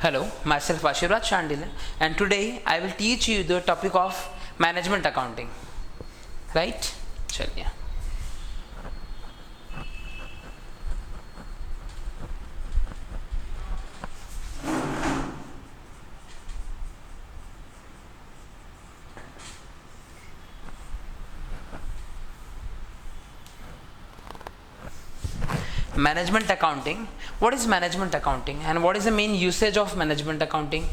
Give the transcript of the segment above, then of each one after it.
Hello, myself Ashiraj Chandile, and today I will teach you the topic of management accounting. Right? चलिए. Management accounting. What is management accounting and what is the main usage of management accounting?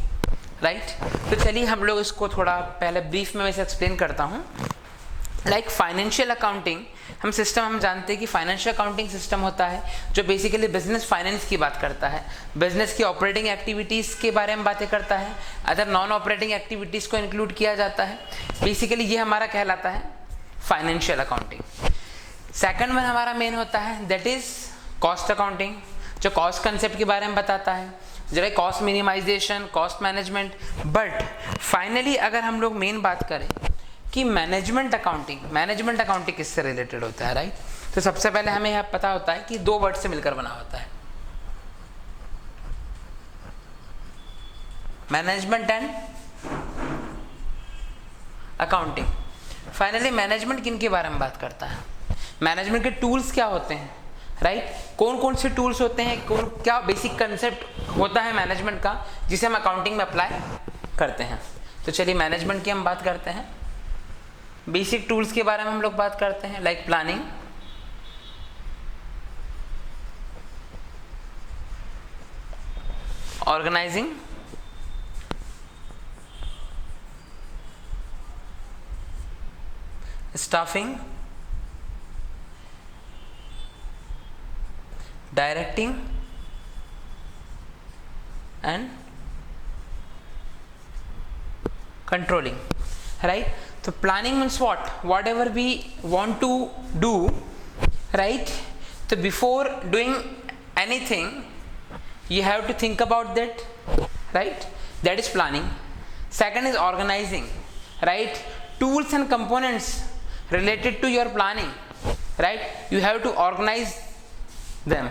Right? तो चलिए हम लोग इसको थोड़ा पहले brief में वैसे एक्सप्लेन करता हूँ. लाइक फाइनेंशियल अकाउंटिंग हम जानते हैं कि फाइनेंशियल अकाउंटिंग सिस्टम होता है जो बेसिकली बिजनेस फाइनेंस की बात करता है, बिजनेस की ऑपरेटिंग एक्टिविटीज़ के बारे में बातें करता है, अदर नॉन ऑपरेटिंग एक्टिविटीज़ को इंक्लूड किया जाता है. बेसिकली ये हमारा कहलाता है फाइनेंशियल अकाउंटिंग. सेकंड वन हमारा मेन होता है दैट इज कॉस्ट अकाउंटिंग, जो कॉस्ट कंसेप्ट के बारे में बताता है, जो है cost minimization, cost management. But finally अगर हम लोग मेन बात करें कि मैनेजमेंट अकाउंटिंग किससे रिलेटेड होता है, राइट? तो सबसे पहले हमें यह पता होता है कि दो वर्ड से मिलकर बना होता है, management and accounting. Finally management किन के बारे में बात करता है, मैनेजमेंट के टूल्स क्या होते हैं, राइट? कौन कौन से टूल्स होते हैं, क्या बेसिक कंसेप्ट होता है मैनेजमेंट का जिसे हम अकाउंटिंग में अप्लाई करते हैं. तो चलिए मैनेजमेंट की हम बात करते हैं. बेसिक टूल्स के बारे में हम लोग बात करते हैं like planning, organizing, staffing, directing and controlling, right? So planning means what? Whatever we want to do, right? So before doing anything you have to think about that, right? That is planning. Second is organizing, right? Tools and components related to your planning, right? You have to organize them.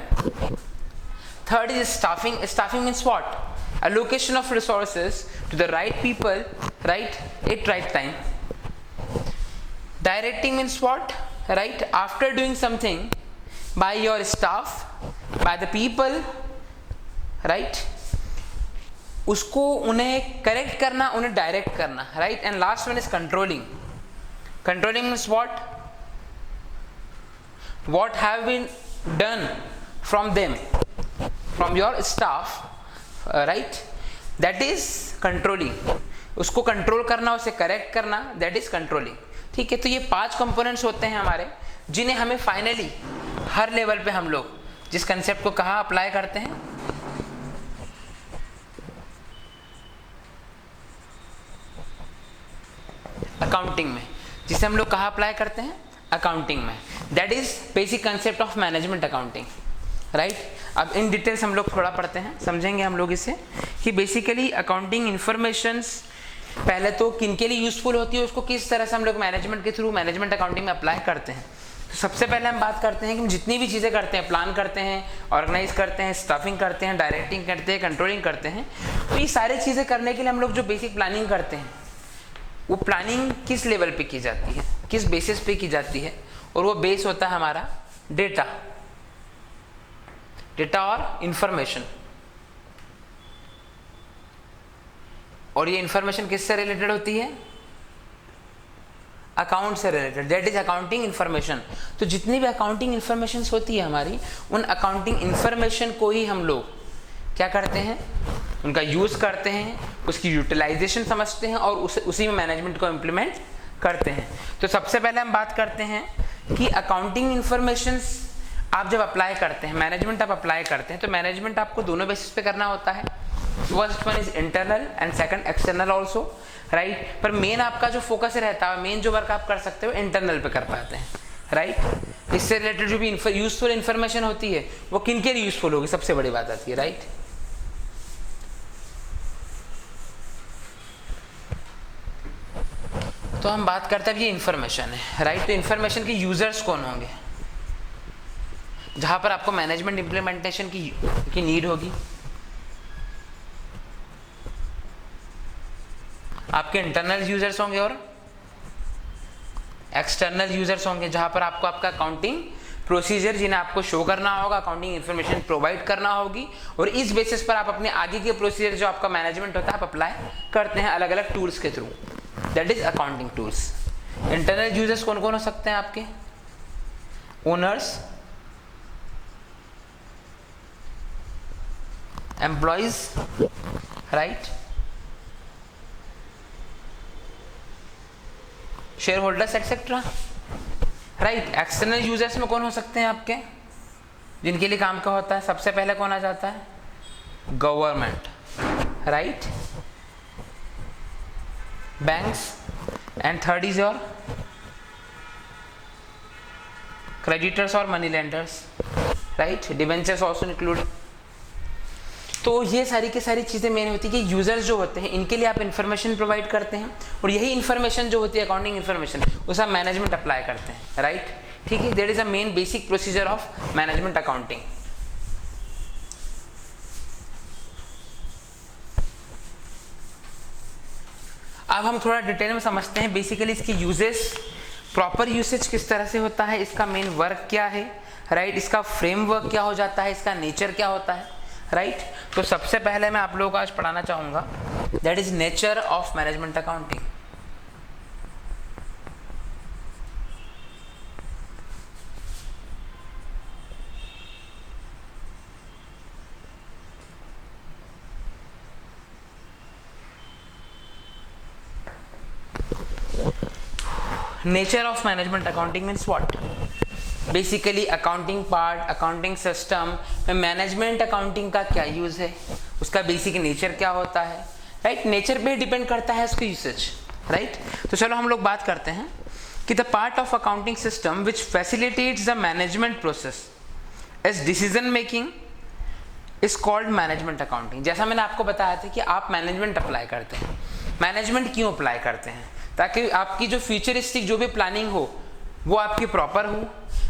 Third is staffing. Staffing means what? Allocation of resources to the right people, right, at right time. Directing means what? Right, after doing something by your staff, by the people, right, उसको उन्हें correct करना, उन्हें direct करना, right? And last one is controlling. Controlling means what? What have been done from them, from your staff, right? That is controlling. उसको control करना, उसे correct करना, that is controlling. ठीक है, तो ये 5 कंपोनेंट्स होते हैं हमारे जिन्हें हमें फाइनली हर लेवल पे हम लोग जिस कंसेप्ट को कहाँ अप्लाई करते हैं, अकाउंटिंग में. जिसे हम लोग कहाँ अप्लाई करते हैं, अकाउंटिंग में. That is basic concept of management accounting, right? अब इन डिटेल्स हम लोग थोड़ा पढ़ते हैं, समझेंगे हम लोग इसे कि बेसिकली अकाउंटिंग इंफॉर्मेशंस पहले तो किन के लिए यूजफुल होती है, उसको किस तरह से हम लोग मैनेजमेंट के थ्रू मैनेजमेंट अकाउंटिंग में अप्लाई करते हैं. तो सबसे पहले हम बात करते हैं कि हम जितनी भी चीज़ें करते हैं, प्लान करते हैं, ऑर्गेनाइज करते हैं, स्टाफिंग करते हैं, डायरेक्टिंग करते हैं, कंट्रोलिंग करते हैं. तो ये सारी चीज़ें करने के लिए हम लोग जो बेसिक प्लानिंग करते हैं, वो प्लानिंग किस लेवल पे की जाती है, किस बेसिस पे की जाती है, और वो बेस होता है हमारा डेटा और इंफॉर्मेशन. और ये इंफॉर्मेशन किससे रिलेटेड होती है, अकाउंट से related. That is accounting information. तो जितनी भी अकाउंटिंग इंफॉर्मेशन होती है हमारी, उन अकाउंटिंग इंफॉर्मेशन को ही हम लोग क्या करते हैं, उनका यूज करते हैं, उसकी यूटिलाइजेशन समझते हैं और उसी में मैनेजमेंट को इम्प्लीमेंट करते हैं. तो सबसे पहले हम बात करते हैं कि अकाउंटिंग इंफॉर्मेशंस आप जब अप्लाई करते हैं, मैनेजमेंट आप अप्लाई करते हैं, तो मैनेजमेंट आपको दोनों बेसिस पे करना होता है. First one is internal and second external also, right? पर मेन आपका जो फोकस रहता है, मेन जो वर्क आप कर सकते हो इंटरनल पे कर पाते हैं, राइट? इससे रिलेटेड जो भी यूजफुल इंफॉर्मेशन होती है वो किन के लिए यूजफुल होगी, सबसे बड़ी बात आती है, राइट? तो हम बात करते हैं ये इंफॉर्मेशन है, राइट? तो इंफॉर्मेशन के यूजर्स कौन होंगे, जहां पर आपको मैनेजमेंट इंप्लीमेंटेशन की नीड होगी. आपके इंटरनल यूजर्स होंगे और एक्सटर्नल यूजर्स होंगे, जहां पर आपको आपका अकाउंटिंग प्रोसीजर जिन्हें आपको शो करना होगा, अकाउंटिंग इन्फॉर्मेशन प्रोवाइड करना होगी, और इस बेसिस पर आप अपने आगे के प्रोसीजर जो आपका मैनेजमेंट होता है आप अप्लाई करते हैं अलग अलग टूल्स के through, that is accounting tools. Internal users कौन कौन हो सकते हैं आपके? Owners, employees, right, share holders etcetera, right. External users में कौन हो सकते हैं आपके, जिनके लिए काम का होता है? सबसे पहले कौन आ जाता है? Government, right, banks, and third is your creditors और money lenders, right, debentures also include. तो ये सारी की सारी चीज़ें मेन होती है कि यूजर्स जो होते हैं इनके लिए आप इन्फॉर्मेशन प्रोवाइड करते हैं, और यही इन्फॉर्मेशन जो होती है अकाउंटिंग इन्फॉर्मेशन उसे आप मैनेजमेंट अप्लाई करते हैं, राइट। ठीक है, that is a main basic procedure of management accounting. अब हम थोड़ा डिटेल में समझते हैं बेसिकली इसकी यूजेस, प्रॉपर यूसेज किस तरह से होता है, इसका मेन वर्क क्या है, राइट, इसका फ्रेमवर्क क्या हो जाता है, इसका नेचर क्या होता है, राइट। तो सबसे पहले मैं आप लोगों को आज पढ़ाना चाहूंगा that is nature of management accounting. Nature of management accounting means what? Basically accounting part, accounting system में मैनेजमेंट अकाउंटिंग का क्या यूज है, उसका बेसिक नेचर क्या होता है, राइट। नेचर पे डिपेंड करता है उसका यूसेज, राइट। तो चलो हम लोग बात करते हैं कि the part of accounting system which facilitates the management process as decision making is called management accounting. जैसा मैंने आपको बताया था कि आप मैनेजमेंट अप्लाई करते हैं। मैनेजमेंट क्यों अप्लाई करते हैं? ताकि आपकी जो फ्यूचरिस्टिक जो भी प्लानिंग हो वो आपकी प्रॉपर हो,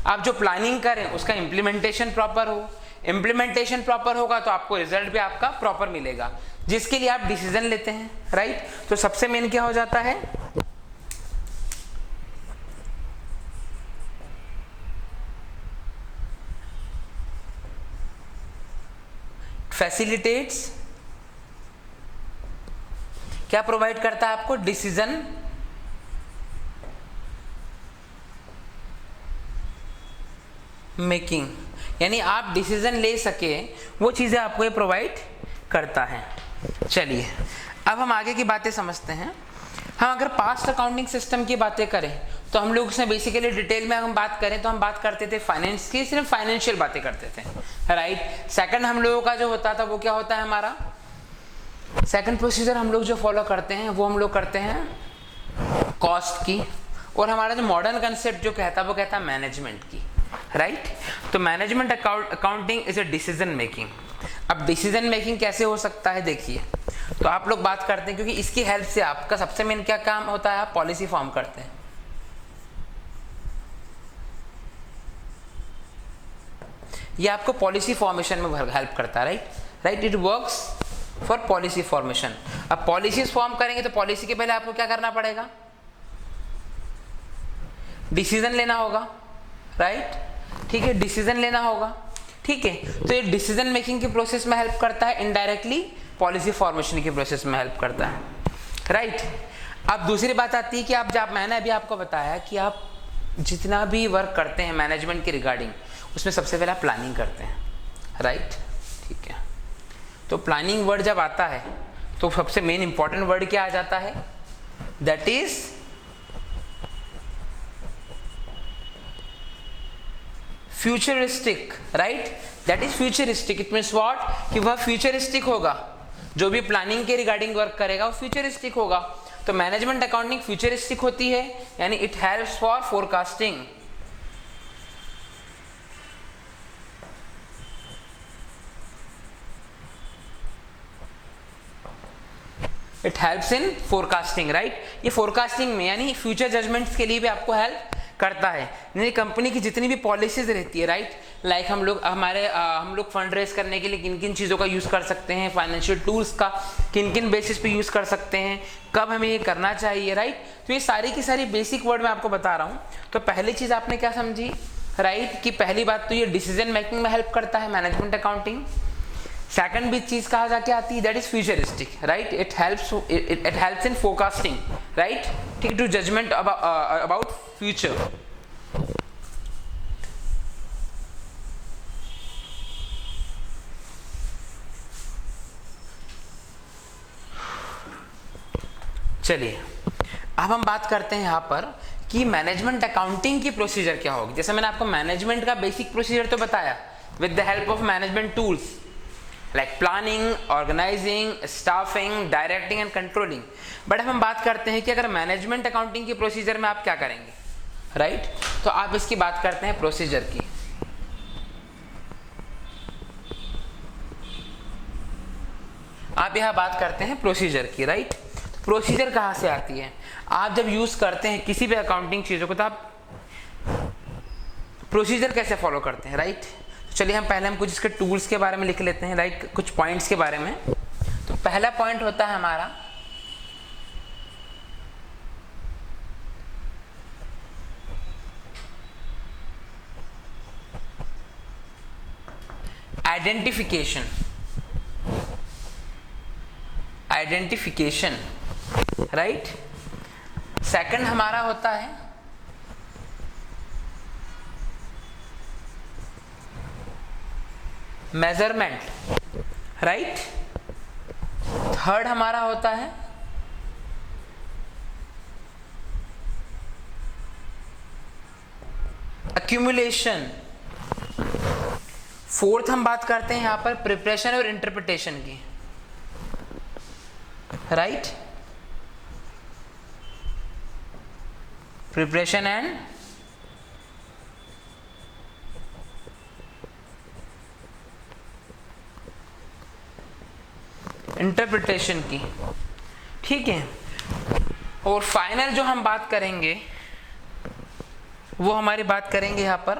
आप जो प्लानिंग करें उसका इम्प्लीमेंटेशन प्रॉपर हो, इम्प्लीमेंटेशन प्रॉपर होगा तो आपको रिजल्ट भी आपका प्रॉपर मिलेगा, जिसके लिए आप डिसीजन लेते हैं, राइट। तो सबसे मेन क्या हो जाता है? फैसिलिटेट्स, क्या प्रोवाइड करता है आपको? डिसीजन मेकिंग, यानी आप डिसीजन ले सके वो चीजें आपको ये प्रोवाइड करता है। चलिए अब हम आगे की बातें समझते हैं। हम अगर पास्ट अकाउंटिंग सिस्टम की बातें करें तो हम लोग उसमें बेसिकली डिटेल में हम बात करें तो हम बात करते थे फाइनेंस की, सिर्फ फाइनेंशियल बातें करते थे, राइट। सेकंड हम लोगों का जो होता था वो क्या होता है? हमारा सेकंड प्रोसीजर हम लोग जो फॉलो करते हैं वो हम लोग करते हैं कॉस्ट की, और हमारा जो मॉडर्न कंसेप्ट जो कहता है वो कहता है मैनेजमेंट की, राइट। तो management accounting is a decision making. अब डिसीजन मेकिंग कैसे हो सकता है देखिए, तो आप लोग बात करते हैं क्योंकि इसकी हेल्प से आपका सबसे मेन क्या काम होता है? आप पॉलिसी फॉर्म करते हैं। ये आपको पॉलिसी फॉर्मेशन में हेल्प करता है, right. It works for policy formation. अब पॉलिसीज फॉर्म करेंगे तो पॉलिसी के पहले आपको क्या करना पड़ेगा? डिसीजन लेना होगा, राइट, ठीक है, डिसीजन लेना होगा, ठीक है। तो ये डिसीजन मेकिंग की प्रोसेस में हेल्प करता है, इनडायरेक्टली पॉलिसी फॉर्मेशन की प्रोसेस में हेल्प करता है, राइट। अब दूसरी बात आती है कि आप जब मैंने अभी आपको बताया कि आप जितना भी वर्क करते हैं मैनेजमेंट के रिगार्डिंग उसमें सबसे पहले आप प्लानिंग करते हैं, राइट, ठीक है। तो प्लानिंग वर्ड जब आता है तो सबसे मेन इंपॉर्टेंट वर्ड क्या आ जाता है? That is futuristic, right, that is futuristic. It means what? कि वह फ्यूचरिस्टिक होगा, जो भी प्लानिंग के रिगार्डिंग वर्क करेगा वो फ्यूचरिस्टिक होगा। तो मैनेजमेंट अकाउंटिंग फ्यूचरिस्टिक होती है, यानी it helps for forecasting. It helps in forecasting, right. ये फोरकास्टिंग में यानी फ्यूचर जजमेंट्स के लिए भी आपको हेल्प करता है। यानी कंपनी की जितनी भी पॉलिसीज रहती है, राइट, लाइक हम लोग फंड रेज करने के लिए किन किन चीज़ों का यूज़ कर सकते हैं, फाइनेंशियल टूल्स का किन किन बेसिस पे यूज़ कर सकते हैं, कब हमें ये करना चाहिए, राइट। तो ये सारी की सारी बेसिक वर्ड मैं आपको बता रहा हूँ। तो पहली चीज़ आपने क्या समझी, राइट, कि पहली बात तो ये डिसीजन मेकिंग में हेल्प करता है मैनेजमेंट अकाउंटिंग। सेकंड भी चीज कहा जाके आती है, that is futuristic, right, it helps in forecasting, right, ठीक, टू जजमेंट अबाउट फ्यूचर। चलिए अब हम बात करते हैं यहाँ पर कि मैनेजमेंट अकाउंटिंग की प्रोसीजर क्या होगी। जैसे मैंने आपको मैनेजमेंट का बेसिक प्रोसीजर तो बताया with the help of management tools like planning, organizing, staffing, directing and controlling. But अब हम बात करते हैं कि अगर मैनेजमेंट अकाउंटिंग की प्रोसीजर में आप क्या करेंगे, राइट, तो आप इसकी बात करते हैं प्रोसीजर की। आप यहां बात करते हैं प्रोसीजर की, राइट। प्रोसीजर कहां से आती है, आप जब यूज करते हैं किसी भी अकाउंटिंग चीजों को तो आप प्रोसीजर कैसे फॉलो करते हैं, राइट। चलिए हम कुछ इसके टूल्स के बारे में लिख लेते हैं, लाइक कुछ पॉइंट्स के बारे में। तो पहला पॉइंट होता है हमारा आइडेंटिफिकेशन, राइट। सेकंड हमारा होता है मेजरमेंट, राइट। थर्ड हमारा होता है एक्यूमुलेशन। फोर्थ हम बात करते हैं यहां पर प्रिपरेशन और इंटरप्रिटेशन की, राइट, प्रिपरेशन एंड इंटरप्रिटेशन की, ठीक है। और फाइनल जो हम बात करेंगे वो हमारी बात करेंगे यहां पर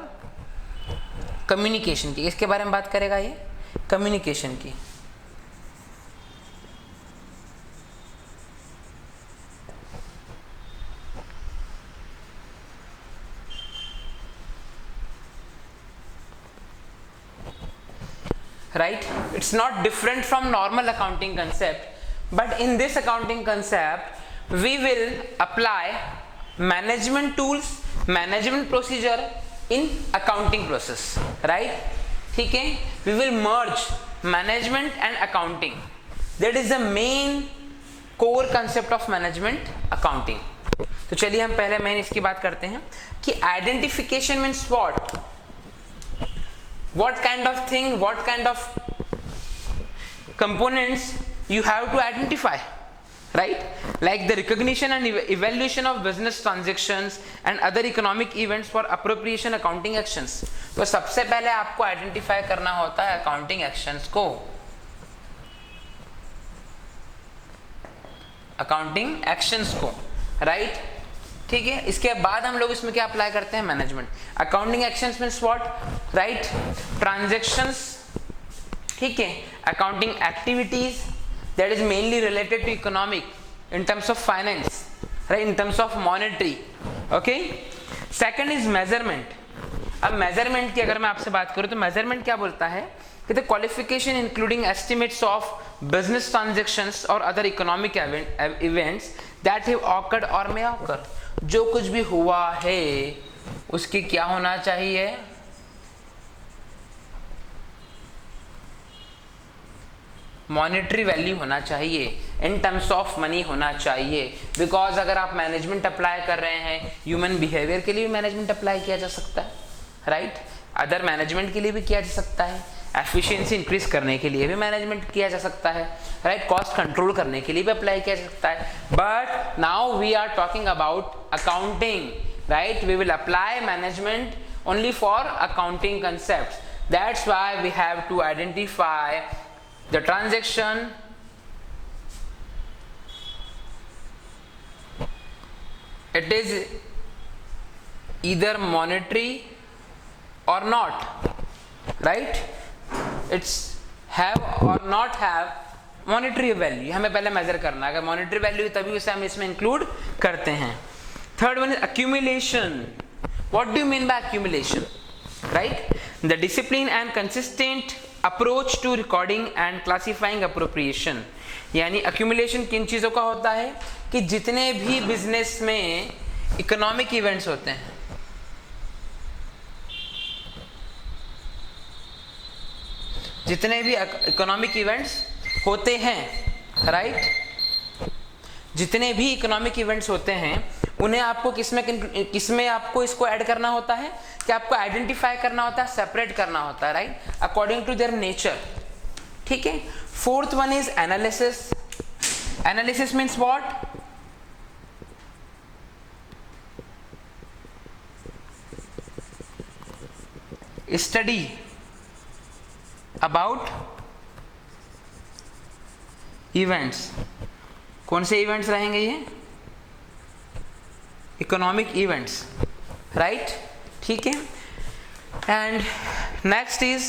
कम्युनिकेशन की। इसके बारे में बात करेगा ये कम्युनिकेशन की, right, it's not different from normal accounting concept, but in this accounting concept we will apply management tools, management procedure in accounting process, right, ठीक है। we will merge management and accounting, that is the main core concept of management accounting। तो चलिए हम पहले main इसकी बात करते हैं कि identification means what kind of thing, what kind of components you have to identify, right, like the recognition and evaluation of business transactions and other economic events for appropriation accounting actions। तो सबसे पहले आपको identify करना होता है accounting actions को, accounting actions को, right, ठीक है। इसके बाद हम लोग इसमें क्या अप्लाई करते हैं, management. Accounting actions means what, right, transactions, ठीक है, accounting activities that is mainly related to economic in terms of finance, right, in terms of monetary, okay. Second is measurement. अब मेजरमेंट की अगर मैं आपसे बात करूं तो मेजरमेंट क्या बोलता है कि the qualification including estimates of business transactions और other economic events that have occurred or may occur. जो कुछ भी हुआ है उसकी क्या होना चाहिए, मॉनेटरी वैल्यू होना चाहिए, इन टर्म्स ऑफ मनी होना चाहिए। बिकॉज अगर आप मैनेजमेंट अप्लाई कर रहे हैं, ह्यूमन बिहेवियर के लिए भी मैनेजमेंट अप्लाई किया जा सकता है, राइट, अदर मैनेजमेंट के लिए भी किया जा सकता है, एफिशिएंसी इंक्रीज करने के लिए भी मैनेजमेंट किया जा सकता है, राइट, कॉस्ट कंट्रोल करने के लिए भी अप्लाई किया जा सकता है। But now we are talking about accounting, right, we will apply management only for accounting concepts. That's why we have to identify the transaction, it is either monetary or not, right, it's have और not have monetary value, हमें पहले major करना है, अगर monetary value है तभी उसे हम इसमें इंक्लूड करते हैं। Third one is accumulation. What do you mean by accumulation? Right, the discipline and consistent approach to recording and classifying appropriation. यानी accumulation किन चीजों का होता है कि जितने भी बिजनेस में इकोनॉमिक इवेंट्स होते हैं, जितने भी इकोनॉमिक इवेंट्स होते हैं, राइट, जितने भी इकोनॉमिक इवेंट्स होते हैं उन्हें आपको किसमें आपको इसको ऐड करना होता है कि आपको आइडेंटिफाई करना होता है, सेपरेट करना होता है, right, according to their nature. ठीक है। Fourth one is analysis. Analysis means what? Study about events. कौन से इवेंट्स रहेंगे ये? इकोनॉमिक इवेंट्स, राइट, ठीक है। And next is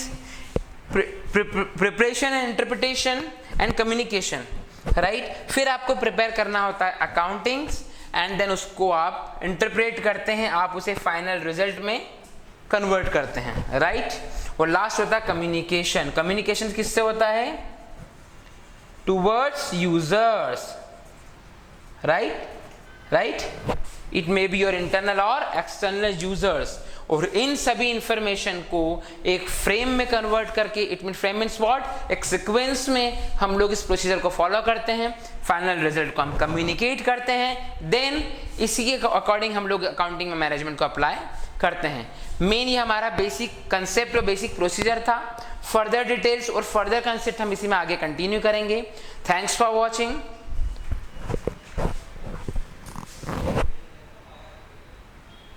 preparation and interpretation and communication, right. फिर आपको प्रिपेयर करना होता है अकाउंटिंग्स एंड देन उसको आप इंटरप्रेट करते हैं, आप उसे फाइनल रिजल्ट में कन्वर्ट करते हैं, राइट। और लास्ट होता है कम्युनिकेशन। कम्युनिकेशन किससे होता है? Towards users, right, it may be your internal और एक्सटर्नल यूजर्स। और इन सभी इंफॉर्मेशन को एक फ्रेम में कन्वर्ट करके, it mean frame means what, एक सीक्वेंस में हम लोग इस प्रोसीजर को फॉलो करते हैं, फाइनल रिजल्ट को हम कम्युनिकेट करते हैं, देन इसी के अकॉर्डिंग हम लोग अकाउंटिंग में मैनेजमेंट को अप्लाई करते हैं। मेन ये हमारा बेसिक कंसेप्ट और बेसिक प्रोसीजर था। फर्दर डिटेल्स और फर्दर कंसेप्ट हम इसी में आगे कंटिन्यू करेंगे। Thanks for watching.